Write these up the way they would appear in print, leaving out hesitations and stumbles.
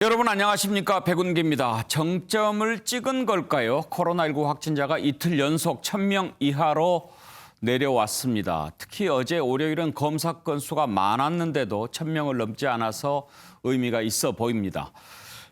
여러분 안녕하십니까? 백운기입니다. 정점을 찍은 걸까요? 코로나19 확진자가 이틀 연속 1,000명 이하로 내려왔습니다. 특히 어제 월요일은 검사 건수가 많았는데도 1,000명을 넘지 않아서 의미가 있어 보입니다.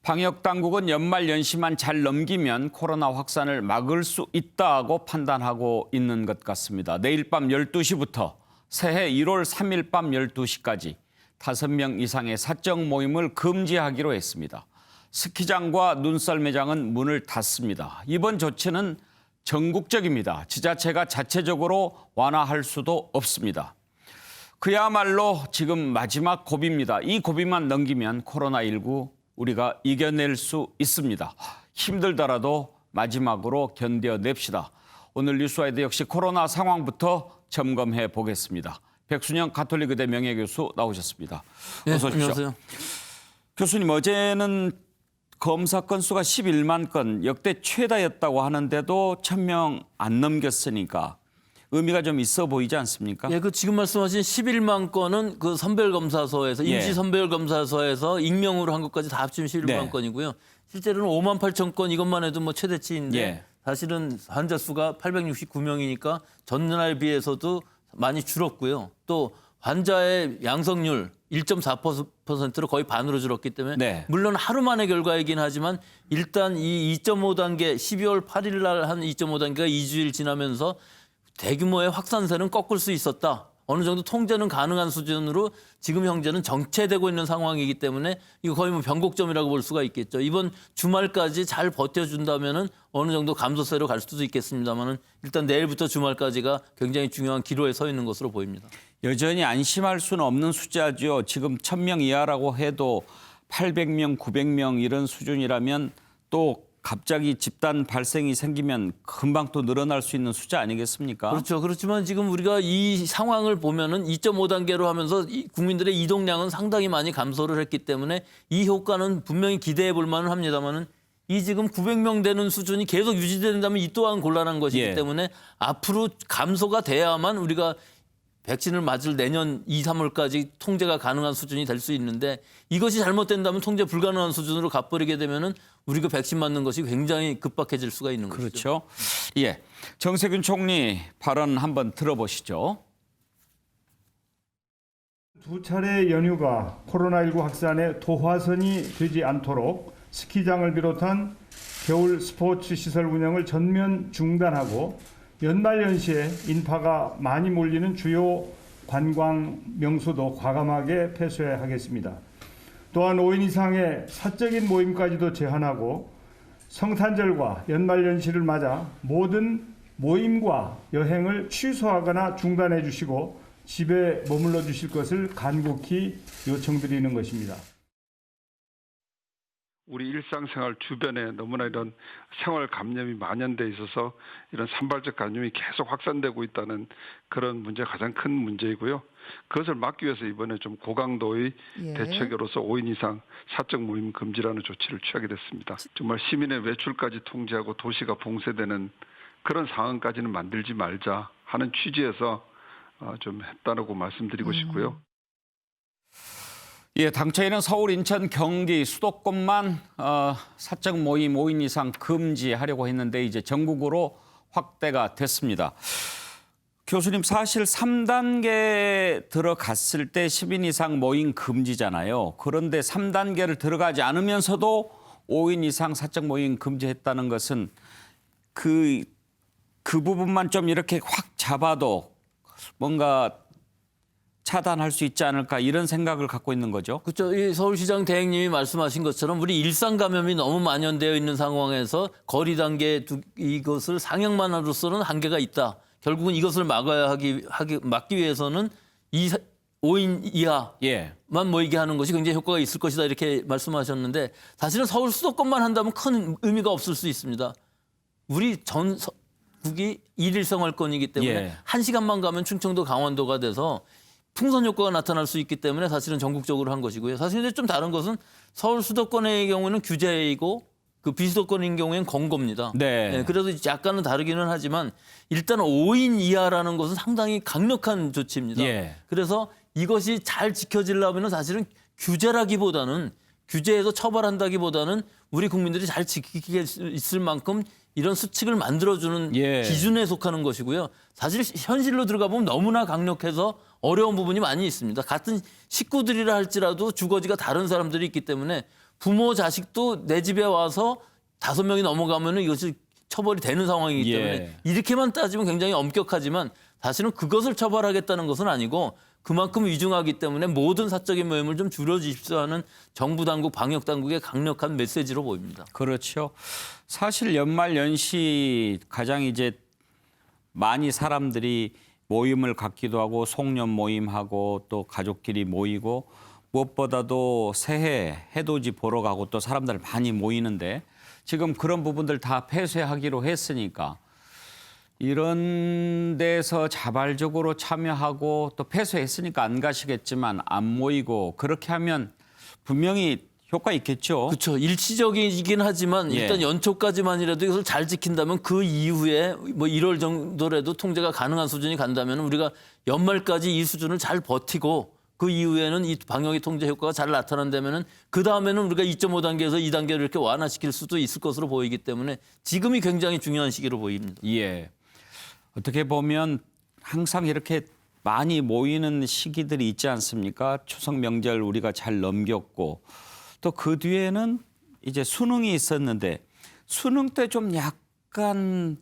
방역당국은 연말연시만 잘 넘기면 코로나 확산을 막을 수 있다고 판단하고 있는 것 같습니다. 내일 밤 12시부터 새해 1월 3일 밤 12시까지 5명 이상의 사적 모임을 금지하기로 했습니다. 스키장과 눈썰 매장은 문을 닫습니다. 이번 조치는 전국적입니다. 지자체가 자체적으로 완화할 수도 없습니다. 그야말로 지금 마지막 고비입니다. 이 고비만 넘기면 코로나19 우리가 이겨낼 수 있습니다. 힘들더라도 마지막으로 견뎌냅시다. 오늘 뉴스와이드 역시 코로나 상황부터 점검해 보겠습니다. 백순영 가톨릭의대 명예교수 나오셨습니다. 어서 오십시오. 안녕하세요. 교수님, 어제는 검사 건수가 11만 건, 역대 최다였다고 하는데도 1,000명 안 넘겼으니까 의미가 좀 있어 보이지 않습니까? 예, 지금 말씀하신 11만 건은 그 선별검사소에서 임시 선별검사소에서 익명으로 한 것까지 다 합치면 11만 건이고요. 실제로는 5만 8천 건 이것만 해도 뭐 최대치인데 사실은 환자 수가 869명이니까 전날에 비해서도 많이 줄었고요. 또 환자의 양성률 1.4%로 거의 반으로 줄었기 때문에 물론 하루 만의 결과이긴 하지만 일단 이 2.5단계 12월 8일 날 한 2.5단계가 2주일 지나면서 대규모의 확산세는 꺾을 수 있었다. 어느 정도 통제는 가능한 수준으로 지금 현재는 정체되고 있는 상황이기 때문에 이거 거의 뭐 변곡점이라고 볼 수가 있겠죠. 이번 주말까지 잘 버텨준다면은 어느 정도 감소세로 갈 수도 있겠습니다만은 일단 내일부터 주말까지가 굉장히 중요한 기로에 서 있는 것으로 보입니다. 여전히 안심할 수는 없는 숫자죠. 지금 1,000명 이하라고 해도 800명, 900명 이런 수준이라면 또 갑자기 집단 발생이 생기면 금방 또 늘어날 수 있는 숫자 아니겠습니까? 그렇죠. 그렇지만 지금 우리가 이 상황을 보면은 2.5단계로 하면서 국민들의 이동량은 상당히 많이 감소를 했기 때문에 이 효과는 분명히 기대해 볼 만은 합니다만은 이 지금 900명 되는 수준이 계속 유지된다면 이 또한 곤란한 것이기 때문에 앞으로 감소가 돼야만 우리가 백신을 맞을 내년 2, 3월까지 통제가 가능한 수준이 될 수 있는데 이것이 잘못된다면 통제 불가능한 수준으로 가버리게 되면은 우리가 백신 맞는 것이 굉장히 급박해질 수가 있는 것이죠. 그렇죠. 예, 정세균 총리 발언 한번 들어보시죠. 두 차례 연휴가 코로나19 확산의 도화선이 되지 않도록 스키장을 비롯한 겨울 스포츠 시설 운영을 전면 중단하고 연말연시에 인파가 많이 몰리는 주요 관광 명소도 과감하게 폐쇄하겠습니다. 또한 5인 이상의 사적인 모임까지도 제한하고 성탄절과 연말연시를 맞아 모든 모임과 여행을 취소하거나 중단해 주시고 집에 머물러 주실 것을 간곡히 요청드리는 것입니다. 우리 일상생활 주변에 너무나 이런 생활 감염이 만연돼 있어서 이런 산발적 감염이 계속 확산되고 있다는 그런 문제가 가장 큰 문제이고요. 그것을 막기 위해서 이번에 좀 고강도의 대책으로서 5인 이상 사적 모임 금지라는 조치를 취하게 됐습니다. 정말 시민의 외출까지 통제하고 도시가 봉쇄되는 그런 상황까지는 만들지 말자 하는 취지에서 좀 했다고 말씀드리고 싶고요. 예, 당초에는 서울, 인천, 경기, 수도권만 사적 모임 5인 이상 금지하려고 했는데 이제 전국으로 확대가 됐습니다. 교수님, 사실 3단계 들어갔을 때 10인 이상 모임 금지잖아요. 그런데 3단계를 들어가지 않으면서도 5인 이상 사적 모임 금지했다는 것은 그 부분만 좀 이렇게 확 잡아도 뭔가 차단할 수 있지 않을까 이런 생각을 갖고 있는 거죠. 그렇죠. 이 서울시장 대행님이 말씀하신 것처럼 우리 일상 감염이 너무 만연되어 있는 상황에서 거리 단계 이것을 상향만으로서는 한계가 있다. 결국은 이것을 막기 위해서는 5인 이하만 모이게 하는 것이 굉장히 효과가 있을 것이다 이렇게 말씀하셨는데 사실은 서울 수도권만 한다면 큰 의미가 없을 수 있습니다. 우리 전국이 일일생활권이기 때문에 1시간만 가면 충청도 강원도가 돼서 풍선 효과가 나타날 수 있기 때문에 사실은 전국적으로 한 것이고요. 사실 이제 좀 다른 것은 서울 수도권의 경우에는 규제이고 그 비수도권인 경우에는 권고입니다. 그래도 약간은 다르기는 하지만 일단 5인 이하라는 것은 상당히 강력한 조치입니다. 그래서 이것이 잘 지켜지려면 사실은 규제라기보다는 규제해서 처벌한다기보다는 우리 국민들이 잘 지키게 있을 만큼 이런 수칙을 만들어주는 예. 기준에 속하는 것이고요. 사실 현실로 들어가 보면 너무나 강력해서 어려운 부분이 많이 있습니다. 같은 식구들이라 할지라도 주거지가 다른 사람들이 있기 때문에 부모 자식도 내 집에 와서 5명이 넘어가면 이것이 처벌이 되는 상황이기 때문에 예. 이렇게만 따지면 굉장히 엄격하지만 사실은 그것을 처벌하겠다는 것은 아니고 그만큼 위중하기 때문에 모든 사적인 모임을 좀 줄여주십시오 하는 정부 당국, 방역 당국의 강력한 메시지로 보입니다. 그렇죠. 사실 연말 연시 가장 이제 많이 사람들이 모임을 갖기도 하고 송년 모임하고 또 가족끼리 모이고 무엇보다도 새해 해돋이 보러 가고 또 사람들 많이 모이는데 지금 그런 부분들 다 폐쇄하기로 했으니까 이런 데서 자발적으로 참여하고 또 폐쇄했으니까 안 가시겠지만 안 모이고 그렇게 하면 분명히 효과 있겠죠. 그렇죠. 일시적이긴 하지만 예. 일단 연초까지만이라도 이것을 잘 지킨다면 그 이후에 뭐 1월 정도라도 통제가 가능한 수준이 간다면 우리가 연말까지 이 수준을 잘 버티고 그 이후에는 이 방역의 통제 효과가 잘 나타난다면은 그 다음에는 우리가 2.5단계에서 2단계를 이렇게 완화시킬 수도 있을 것으로 보이기 때문에 지금이 굉장히 중요한 시기로 보입니다. 예. 어떻게 보면 항상 이렇게 많이 모이는 시기들이 있지 않습니까? 추석 명절 우리가 잘 넘겼고 또 그 뒤에는 이제 수능이 있었는데 수능 때 좀 약간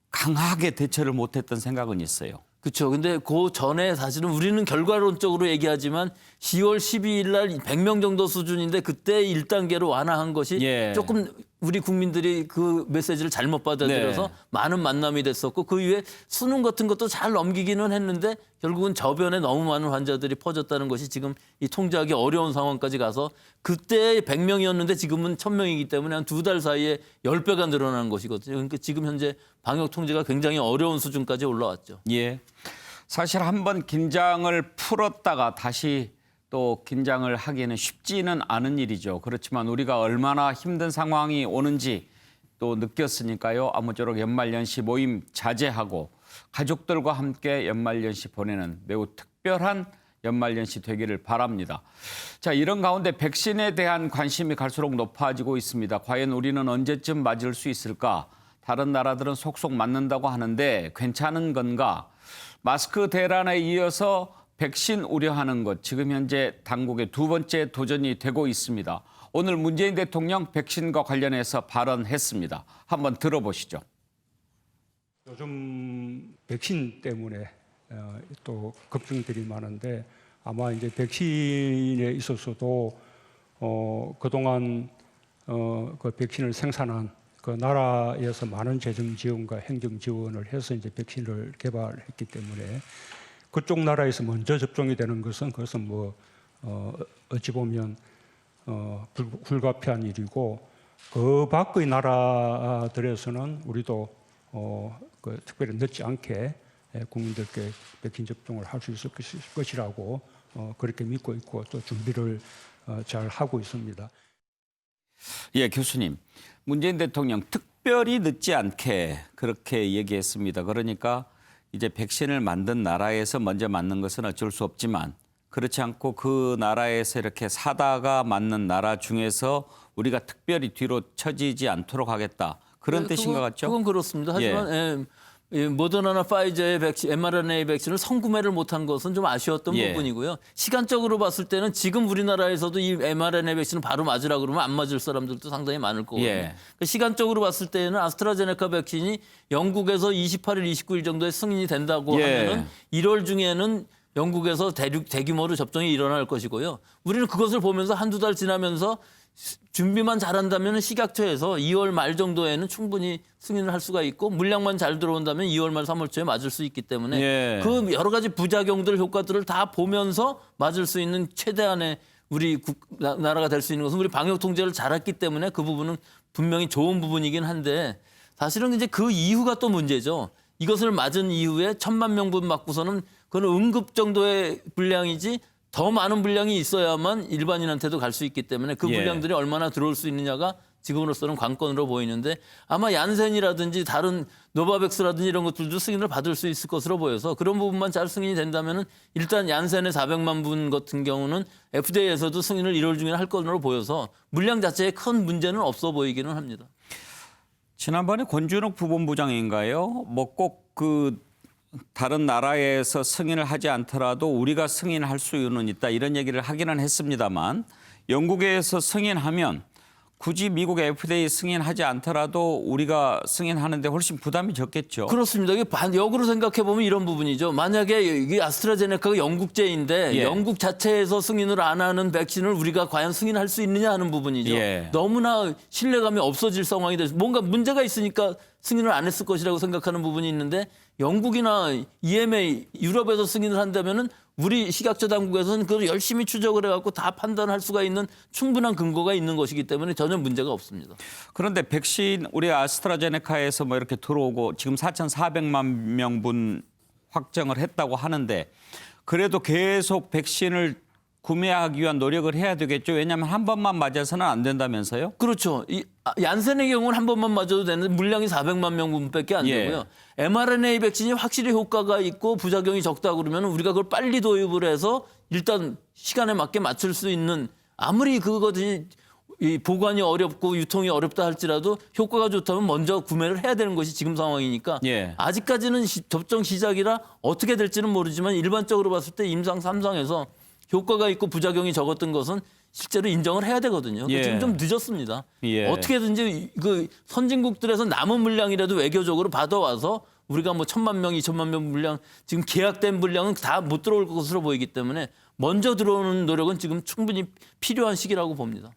강하게 대처를 못했던 생각은 있어요. 그렇죠. 근데 그 전에 사실은 우리는 결과론적으로 얘기하지만 10월 12일 날 100명 정도 수준인데 그때 1단계로 완화한 것이 예. 조금 우리 국민들이 그 메시지를 잘못 받아들여서 네. 많은 만남이 됐었고 그 이후에 수능 같은 것도 잘 넘기기는 했는데 결국은 저변에 너무 많은 환자들이 퍼졌다는 것이 지금 이 통제하기 어려운 상황까지 가서 그때 100명이었는데 지금은 1000명이기 때문에 한 2달 사이에 10배가 늘어난 것이거든요. 그러니까 지금 현재 방역 통제가 굉장히 어려운 수준까지 올라왔죠. 예. 사실 한번 긴장을 풀었다가 다시 또 긴장을 하기는 쉽지는 않은 일이죠. 그렇지만 우리가 얼마나 힘든 상황이 오는지 또 느꼈으니까요. 아무쪼록 연말연시 모임 자제하고 가족들과 함께 연말연시 보내는 매우 특별한 연말연시 되기를 바랍니다. 자, 이런 가운데 백신에 대한 관심이 갈수록 높아지고 있습니다. 과연 우리는 언제쯤 맞을 수 있을까? 다른 나라들은 속속 맞는다고 하는데 괜찮은 건가? 마스크 대란에 이어서 백신 우려하는 것, 지금 현재 당국의 두 번째 도전이 되고 있습니다. 오늘 문재인 대통령 백신과 관련해서 발언했습니다. 한번 들어보시죠. 요즘 백신 때문에 또 걱정들이 많은데 아마 이제 백신에 있어서도 그동안 그 백신을 생산한 그 나라에서 많은 재정 지원과 행정 지원을 해서 이제 백신을 개발했기 때문에 그쪽 나라에서 먼저 접종이 되는 것은 그것은 뭐 어찌 보면 불가피한 일이고 그 밖의 나라들에서는 우리도 그 특별히 늦지 않게 국민들께 백신 접종을 할 수 있을 것이라고 그렇게 믿고 있고 또 준비를 잘 하고 있습니다. 예, 교수님. 문재인 대통령 특별히 늦지 않게 그렇게 얘기했습니다. 그러니까 이제 백신을 만든 나라에서 먼저 맞는 것은 어쩔 수 없지만 그렇지 않고 그 나라에서 이렇게 사다가 맞는 나라 중에서 우리가 특별히 뒤로 처지지 않도록 하겠다. 그런 뜻인 것 같죠? 그건 그렇습니다. 하지만 모더나나 파이저의 백신, mRNA 백신을 선구매를 못한 것은 좀 아쉬웠던 예. 부분이고요. 시간적으로 봤을 때는 지금 우리나라에서도 이 mRNA 백신을 바로 맞으라 그러면 안 맞을 사람들도 상당히 많을 거거든요. 예. 그러니까 시간적으로 봤을 때는 아스트라제네카 백신이 영국에서 28일, 29일 정도에 승인이 된다고 예. 하면은 1월 중에는 영국에서 대규모로 접종이 일어날 것이고요. 우리는 그것을 보면서 한두 달 지나면서 준비만 잘한다면 식약처에서 2월 말 정도에는 충분히 승인을 할 수가 있고 물량만 잘 들어온다면 2월 말 3월 초에 맞을 수 있기 때문에 예. 그 여러 가지 부작용들 효과들을 다 보면서 맞을 수 있는 최대한의 우리 나라가 될 수 있는 것은 우리 방역 통제를 잘했기 때문에 그 부분은 분명히 좋은 부분이긴 한데 사실은 이제 그 이후가 또 문제죠. 이것을 맞은 이후에 1000만 명분 맞고서는 그건 응급 정도의 분량이지 더 많은 분량이 있어야만 일반인한테도 갈 수 있기 때문에 그 예. 분량들이 얼마나 들어올 수 있느냐가 지금으로서는 관건으로 보이는데 아마 얀센이라든지 다른 노바백스라든지 이런 것들도 승인을 받을 수 있을 것으로 보여서 그런 부분만 잘 승인이 된다면은 일단 얀센의 400만 분 같은 경우는 FDA에서도 승인을 1월 중에 할 것으로 보여서 물량 자체에 큰 문제는 없어 보이기는 합니다. 지난번에 권준욱 부본부장인가요? 뭐 꼭 다른 나라에서 승인을 하지 않더라도 우리가 승인할 수는 있다 이런 얘기를 하기는 했습니다만 영국에서 승인하면 굳이 미국의 FDA 승인하지 않더라도 우리가 승인하는데 훨씬 부담이 적겠죠. 그렇습니다. 이게 역으로 생각해 보면 이런 부분이죠. 만약에 이게 아스트라제네카가 영국제인데 예. 영국 자체에서 승인을 안 하는 백신을 우리가 과연 승인할 수 있느냐 하는 부분이죠. 예. 너무나 신뢰감이 없어질 상황이 돼서 뭔가 문제가 있으니까 승인을 안 했을 것이라고 생각하는 부분이 있는데 영국이나 EMA 유럽에서 승인을 한다면은 우리 식약처 당국에서는 그걸 열심히 추적을 해갖고 다 판단할 수가 있는 충분한 근거가 있는 것이기 때문에 전혀 문제가 없습니다. 그런데 백신 우리 아스트라제네카에서 뭐 이렇게 들어오고 지금 4,400만 명분 확정을 했다고 하는데 그래도 계속 백신을 구매하기 위한 노력을 해야 되겠죠. 왜냐하면 한 번만 맞아서는 안 된다면서요? 그렇죠. 이 얀센의 경우는 한 번만 맞아도 되는데 물량이 400만 명분밖에 안 예. 되고요. mRNA 백신이 확실히 효과가 있고 부작용이 적다 그러면 우리가 그걸 빨리 도입을 해서 일단 시간에 맞게 맞출 수 있는 아무리 그것이 이 보관이 어렵고 유통이 어렵다 할지라도 효과가 좋다면 먼저 구매를 해야 되는 것이 지금 상황이니까 예. 아직까지는 접종 시작이라 어떻게 될지는 모르지만 일반적으로 봤을 때 임상 3상에서 효과가 있고 부작용이 적었던 것은 실제로 인정을 해야 되거든요. 예. 지금 좀 늦었습니다. 예. 어떻게든지 그 선진국들에서 남은 물량이라도 외교적으로 받아와서 우리가 뭐 1,000만 명, 2,000만 명 물량 지금 계약된 물량은 다 못 들어올 것으로 보이기 때문에 먼저 들어오는 노력은 지금 충분히 필요한 시기라고 봅니다.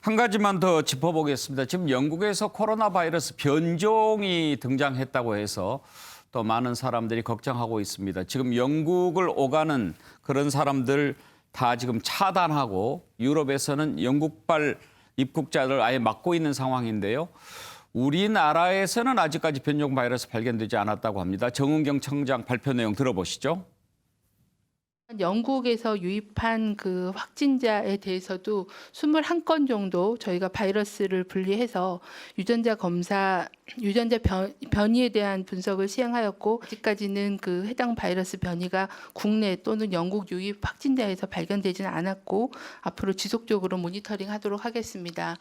한 가지만 더 짚어보겠습니다. 지금 영국에서 코로나 바이러스 변종이 등장했다고 해서 또 많은 사람들이 걱정하고 있습니다. 지금 영국을 오가는 그런 사람들 다 지금 차단하고 유럽에서는 영국발 입국자를 아예 막고 있는 상황인데요. 우리나라에서는 아직까지 변종 바이러스 발견되지 않았다고 합니다. 정은경 청장 발표 내용 들어보시죠. 영국에서 유입한 그 확진자에 대해서도 21건 정도 저희가 바이러스를 분리해서 유전자 검사, 변이에 대한 분석을 시행하였고 아직까지는 그 해당 바이러스 변이가 국내 또는 영국 유입 확진자에서 발견되지는 않았고 앞으로 지속적으로 모니터링하도록 하겠습니다.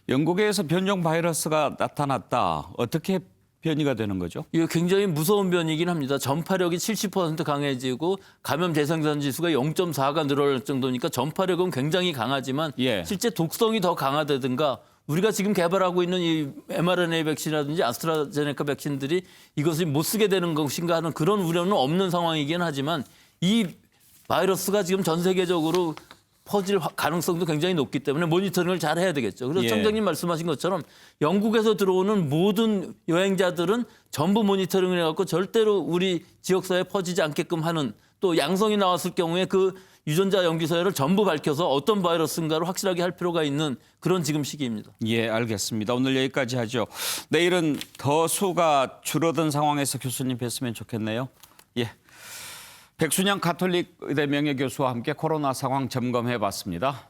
영국에서 변종 바이러스가 나타났다. 어떻게 변이가 되는 거죠? 이거 굉장히 무서운 변이긴 합니다. 전파력이 70% 강해지고 감염 대상자 지수가 0.4가 늘어날 정도니까 전파력은 굉장히 강하지만 예. 실제 독성이 더 강화되든가 우리가 지금 개발하고 있는 이 mRNA 백신이라든지 아스트라제네카 백신들이 이것을 못 쓰게 되는 것인가 하는 그런 우려는 없는 상황이긴 하지만 이 바이러스가 지금 전 세계적으로 퍼질 가능성도 굉장히 높기 때문에 모니터링을 잘 해야 되겠죠. 그래서 예. 청장님 말씀하신 것처럼 영국에서 들어오는 모든 여행자들은 전부 모니터링을 해갖고 절대로 우리 지역사회에 퍼지지 않게끔 하는 또 양성이 나왔을 경우에 그 유전자 염기서열을 전부 밝혀서 어떤 바이러스인가를 확실하게 할 필요가 있는 그런 지금 시기입니다. 예, 알겠습니다. 오늘 여기까지 하죠. 내일은 더 수가 줄어든 상황에서 교수님 뵀으면 좋겠네요. 예. 백순영 가톨릭 의대 명예교수와 함께 코로나 상황 점검해 봤습니다.